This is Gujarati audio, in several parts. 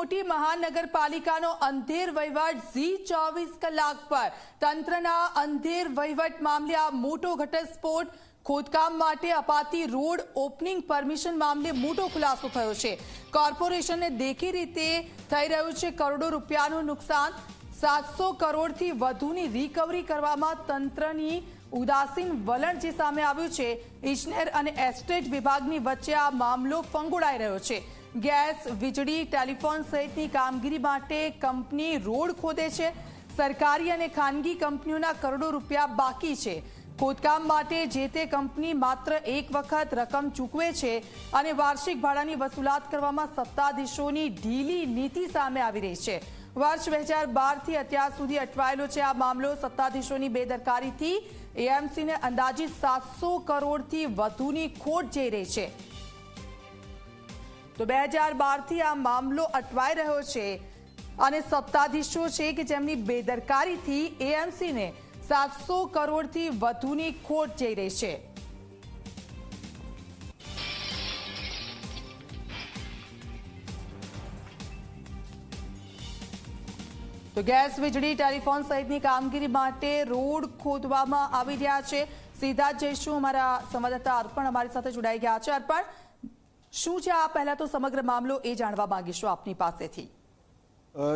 મોટી મહાનગરપાલિકાનો અંધેર વહીવટ ઝી 24 કલાક પર તંત્રના અંધેર વહીવટ મામલે આ મોટો ઘટસ્ફોટ ખોદકામ માટે અપાતી રોડ ઓપનિંગ પરમિશન મામલે મોટો ખુલાસો થયો છે। કોર્પોરેશનને દેખી રીતે થઈ રહ્યું છે કરોડો રૂપિયાનું નુકસાન। 700 કરોડથી વધુની રિકવરી કરવામાં તંત્રની ઉદાસીન વલણ જે સામે આવ્યું છે। ઇજનેર અને એસ્ટેટ વિભાગની વચ્ચે આ મામલો ફંગોળાઈ રહ્યો છે। ગેસ, વીજળી, ટેલિફોન સહિતની કામગીરી માટે કંપની રોડ ખોદે છે। સરકારી અને ખાનગી કંપનીઓના કરોડો રૂપિયા બાકી છે। ખોદકામ માટે જે તે કંપની માત્ર એક વખત રકમ ચૂકવે છે અને વાર્ષિક ભાડાની વસૂલાત કરવામાં સત્તાધીશોની ઢીલી નીતિ સામે આવી રહી છે। વર્ષ 2012થી અત્યાર સુધી અટવાયેલો છે આ મામલો। સત્તાધીશોની બેદરકારીથી એએમસીને અંદાજિત 700 કરોડથી વધુની ખોટ જઈ રહી છે। તો 2012થી આ મામલો અટવાઈ રહ્યો છે અને સત્તાધીશો છે કે જેમની બેદરકારીથી એએમસીને 700 કરોડથી વધુની ખોટ જઈ રહી છે। તો ગેસ, વીજળી, ટેલિફોન સહિતની કામગીરી માટે રોડ ખોદવામાં આવી રહ્યા છે। સીધા જ જઈશું, અમારા સંવાદદાતા અર્પણ અમારી સાથે જોડાઈ ગયા છે। અર્પણ, શું છે આ પહેલા તો સમગ્ર મામલો એ જાણવા માંગીશું આપની પાસેથી।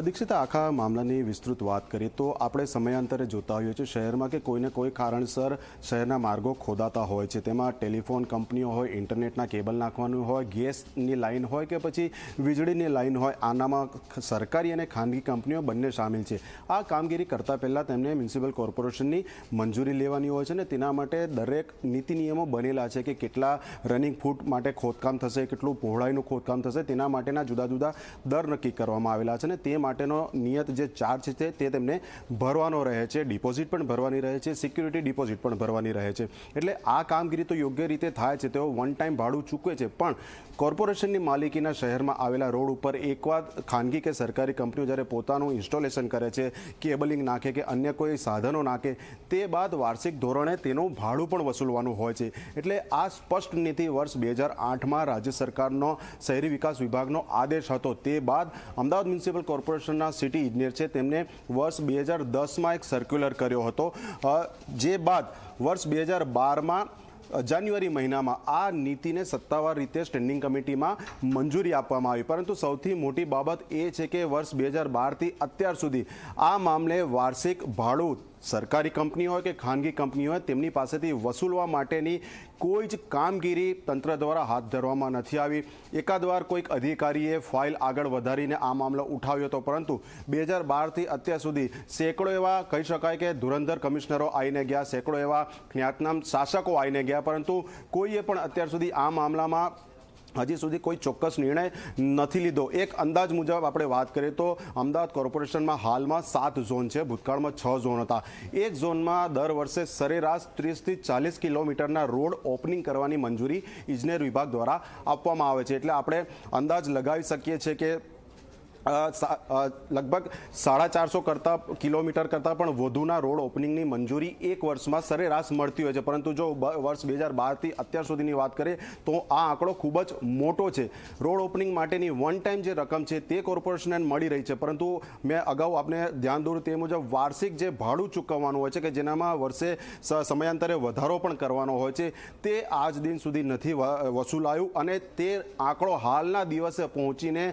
દીક્ષિતા, આખા મામલાની વિસ્તૃત વાત કરીએ તો આપણે સમયાંતરે જોતા હોઈએ છીએ શહેરમાં કે કોઈને કોઈ કારણસર શહેરના માર્ગો ખોદાતા હોય છે। તેમાં ટેલિફોન કંપનીઓ હોય, ઇન્ટરનેટના કેબલ નાખવાનું હોય, ગેસની લાઇન હોય કે પછી વીજળીની લાઇન હોય, આનામાં સરકારી અને ખાનગી કંપનીઓ બંને સામેલ છે। આ કામગીરી કરતાં પહેલાં તેમને મ્યુનિસિપલ કોર્પોરેશનની મંજૂરી લેવાની હોય છે ને તેના માટે દરેક નીતિ નિયમો બનેલા છે કે કેટલા રનિંગ ફૂટ માટે ખોદકામ થશે, કેટલું પહોળાઈનું ખોદકામ થશે, તેના માટેના જુદા જુદા દર નક્કી કરવામાં આવેલા છે ને તે માટેનો નિયત જે ચાર્જ છે તે તેમને ભરવાનો રહે છે। ડિપોઝિટ પણ ભરવાની રહે છે, સિક્યુરિટી ડિપોઝિટ પણ ભરવાની રહે છે। એટલે આ કામગીરી તો યોગ્ય રીતે થાય છે, તેઓ વન ટાઈમ ભાડું ચૂકવે છે। પણ કોર્પોરેશનની માલિકીના શહેરમાં આવેલા રોડ ઉપર એકવાર ખાનગી કે સરકારી કંપનીઓ જ્યારે પોતાનું ઇન્સ્ટોલેશન કરે છે, કેબલિંગ નાખે કે અન્ય કોઈ સાધનો નાખે, તે બાદ વાર્ષિક ધોરણે તેનું ભાડું પણ વસૂલવાનું હોય છે। એટલે આ સ્પષ્ટ નીતિ વર્ષ 2008માં રાજ્ય સરકારનો શહેરી વિકાસ વિભાગનો આદેશ હતો। તે બાદ અમદાવાદ મ્યુનિસિપલ કોર્પોરેશનના સિટી ઇજનેર છે તેમને વર્ષ 2010માં એક સર્ક્યુલર કર્યો હતો। જે બાદ વર્ષ 2012માં જાન્યુઆરી મહિનામાં આ નીતિને સત્તાવાર રીતે સ્ટેન્ડિંગ કમિટીમાં મંજૂરી આપવામાં આવી। પરંતુ સૌથી મોટી બાબત એ છે કે વર્ષ 2012થી અત્યાર સુધી આ મામલે વાર્ષિક ભાડું સરકારી કંપની હોય કે ખાનગી કંપની હોય તેમની પાસેથી વસૂલવા માટેની કોઈ જ કામગીરી તંત્ર દ્વારા હાથ ધરવામાં નથી આવી। એકાદ વાર કોઈક અધિકારીએ ફાઇલ આગળ વધારીને આ મામલો ઉઠાવ્યો હતો, પરંતુ 2012થી અત્યાર સુધી સેંકડો એવા કહી શકાય કે ધુરંધર કમિશનરો આવીને ગયા, સેંકડો એવા જ્ઞાતનામ શાસકો આવીને ગયા, પરંતુ કોઈએ પણ અત્યાર સુધી આ મામલામાં હજી સુધી કોઈ ચોક્કસ નિર્ણય નથી લીધો। એક અંદાજ મુજબ આપણે વાત કરીએ તો અમદાવાદ કોર્પોરેશનમાં હાલમાં 7 ઝોન છે, ભૂતકાળમાં 6 ઝોન હતા। એક ઝોનમાં દર વર્ષે સરેરાશ 30થી 40 કિલોમીટરના રોડ ઓપનિંગ કરવાની મંજૂરી ઇજનેર વિભાગ દ્વારા આપવામાં આવે છે। એટલે આપણે અંદાજ લગાવી શકીએ છીએ કે લગભગ 450 કિલોમીટર કરતાં પણ વધુના રોડ ઓપનિંગની મંજૂરી એક વર્ષમાં સરેરાશ મળતી હોય છે। પરંતુ જો વર્ષ 2012થી અત્યાર સુધીની વાત કરીએ તો આ આંકડો ખૂબ જ મોટો છે। રોડ ઓપનિંગ માટેની વન ટાઈમ જે રકમ છે તે કોર્પોરેશનને મળી રહી છે, પરંતુ મેં અગાઉ આપણે ધ્યાન દોર્યું તે મુજબ વાર્ષિક જે ભાડું ચૂકવવાનું હોય છે કે જેનામાં વર્ષે સમયાંતરે વધારો પણ કરવાનો હોય છે તે આજ દિન સુધી નથી વસૂલાયું અને તે આંકડો હાલના દિવસે પહોંચીને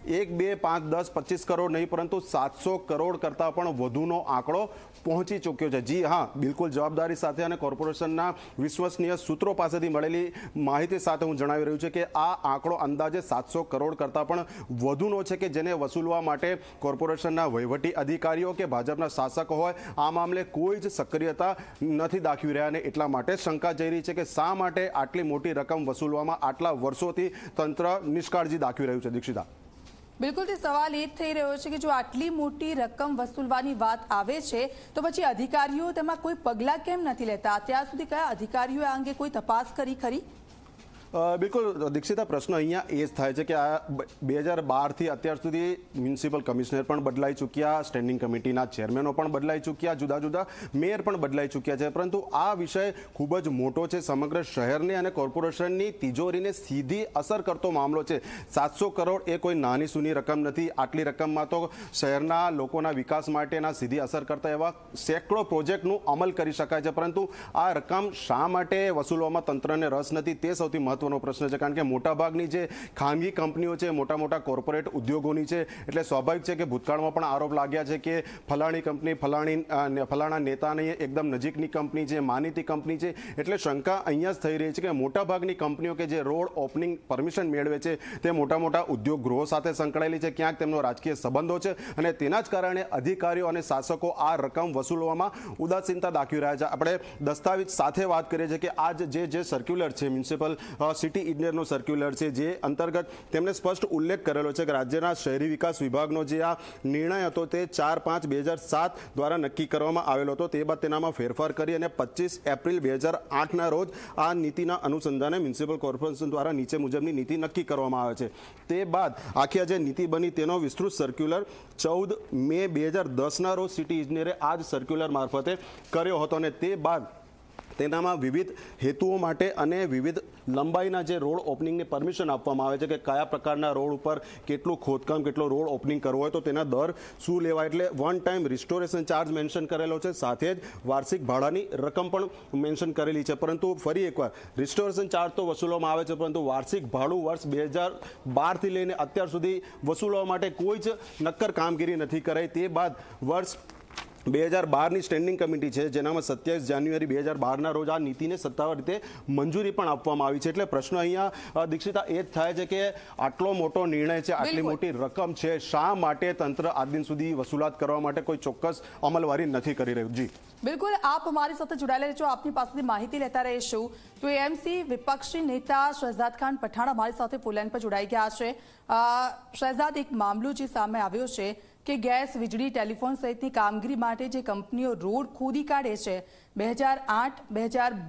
1, 2, 5, 10, 25 કરોડ નહીં પરંતુ 700 કરોડ કરતાં પણ વધુનો આંકડો પહોંચી ચૂક્યો છે। જી હા, બિલકુલ જવાબદારી સાથે અને કોર્પોરેશનના વિશ્વસનીય સૂત્રો પાસેથી મળેલી માહિતી સાથે હું જણાવી રહ્યું છું કે આ આંકડો અંદાજે 700 કરોડ કરતાં પણ વધુનો છે કે જેને વસૂલવા માટે કોર્પોરેશનના વહીવટી અધિકારીઓ કે ભાજપના શાસકો હોય આ મામલે કોઈ જ સક્રિયતા નથી દાખવી રહ્યા અને એટલા માટે શંકા જઈ રહી છે કે શા માટે આટલી મોટી રકમ વસૂલવામાં આટલા વર્ષોથી તંત્ર નિષ્કાળજી દાખવી રહ્યું છે। દીક્ષિતા, બિલકુલ તે સવાલ એ થઈ રહ્યો છે કે જો આટલી મોટી રકમ વસૂલવાની વાત આવે છે તો પછી અધિકારીઓ તેમાં કોઈ પગલાં કેમ નથી લેતા? અત્યાર સુધી કયા અધિકારીઓએ આ અંગે કોઈ તપાસ કરી ખરી? બિલકુલ દીક્ષિતા, પ્રશ્ન અહીંયા એ જ થાય છે કે આ 2012થી અત્યાર સુધી મ્યુનિસિપલ કમિશનર પણ બદલાઈ ચૂક્યા, સ્ટેન્ડિંગ કમિટીના ચેરમેનો પણ બદલાઈ ચૂક્યા, જુદા જુદા મેયર પણ બદલાઈ ચૂક્યા છે, પરંતુ આ વિષય ખૂબ જ મોટો છે, સમગ્ર શહેરની અને કોર્પોરેશનની તિજોરીને સીધી અસર કરતો મામલો છે. 700 કરોડ એ કોઈ નાની સૂની રકમ નથી. આટલી રકમમાં તો શહેરના લોકોના વિકાસ માટેના સીધી અસર કરતા એવા સેંકડો પ્રોજેક્ટનું અમલ કરી શકાય છે, પરંતુ આ રકમ શા માટે વસૂલવામાં તંત્રને રસ નથી તે સૌથી મહત્વનો પ્રશ્ન છે. કારણ કે મોટાભાગની જે ખાનગી કંપનીઓ છે, મોટા મોટા કોર્પોરેટ ઉદ્યોગોની છે, એટલે સ્વાભાવિક છે કે ભૂતકાળમાં પણ આરોપ લાગ્યા છે કે ફલાણી કંપની ફલાણા નેતાની એકદમ નજીકની કંપની છે, માનીતી કંપની છે. એટલે શંકા અહીંયા જ થઈ રહી છે કે મોટાભાગની કંપનીઓ કે જે રોડ ઓપનિંગ પરમિશન મેળવે છે તે મોટા મોટા ઉદ્યોગ ગૃહો સાથે સંકળાયેલી છે, ક્યાંક તેમનો રાજકીય સંબંધો છે, અને તેના જ કારણે અધિકારીઓ અને શાસકો આ રકમ વસૂલવામાં ઉદાસીનતા દાખવી રહ્યા છે. આપણે દસ્તાવેજ સાથે વાત કરીએ છીએ કે આ જે સર્ક્યુલર છે, મ્યુનિસિપલ સિટી ઇજનેરનો સર્ક્યુલર છે, જે અંતર્ગત તેમણે સ્પષ્ટ ઉલ્લેખ કરેલો છે કે રાજ્યના શહેરી વિકાસ વિભાગનો જે આ નિર્ણય હતો તે 4/5/2007 દ્વારા નક્કી કરવામાં આવેલો હતો. તે બાદ તેનામાં ફેરફાર કરી અને 25 એપ્રિલ 2008ના રોજ આ નીતિના અનુસંધાને મ્યુનિસિપલ કોર્પોરેશન દ્વારા નીચે મુજબની નીતિ નક્કી કરવામાં આવે છે. તે બાદ આખી આ જે નીતિ બની તેનો વિસ્તૃત સર્ક્યુલર 14 મે 2010ના રોજ સિટી ઇજનેરે આ જ સર્ક્યુલર મારફતે કર્યો હતો, અને તે બાદ તેનામાં વિવિધ હેતુઓ માટે અને વિવિધ લંબાઈના જે રોડ ઓપનિંગની પરમિશન આપવામાં આવે છે કે કયા પ્રકારના રોડ ઉપર કેટલું ખોદકામ, કેટલો રોડ ઓપનિંગ કરવો હોય તો તેના દર શું લેવાય. એટલે one time restoration charge mention કરેલો છે, સાથે જ વાર્ષિક ભાડાની રકમ પણ મેન્શન કરેલી છે. પરંતુ ફરી એકવાર રિસ્ટોરેશન ચાર્જ તો વસૂલવામાં આવે છે, પરંતુ વાર્ષિક ભાડું વર્ષ 2012થી લઈને અત્યાર સુધી વસૂલવા માટે કોઈ જ નક્કર કામગીરી નથી કરાઈ. તે બાદ વર્ષ 2012ની સ્ટેન્ડિંગ કમિટી છે, જેનામાં 27 જાન્યુઆરી 2012ના રોજ આ નીતિને સત્તાવાર રીતે મંજૂરી પણ આપવામાં આવી છે. એટલે પ્રશ્ન અહીંયા દીક્ષિતા એ જ થાય છે કે આટલો મોટો નિર્ણય છે, આટલી મોટી રકમ છે, શા માટે તંત્ર આજ દિન સુધી વસૂલાત કરવા માટે કોઈ ચોક્કસ અમલવારી નથી કરી રહ્યું? જી બિલકુલ, આપ અમારી સાથે જોડાયેલા રહેજો, આપની પાસેથી માહિતી લેતા રહીશું. તો એએમસી વિપક્ષી નેતા શહેજાદ ખાન પઠાણ અમારી સાથે ફોન લાઈન પર જોડાઈ ગયા છે. શહેજાદ, એક મામલો જે સામે આવ્યો છે કે ગેસ, વીજળી, ટેલિફોન સહિતની કામગીરી માટે જે કંપનીઓ રોડ ખોદી કાઢે છે 2008-2012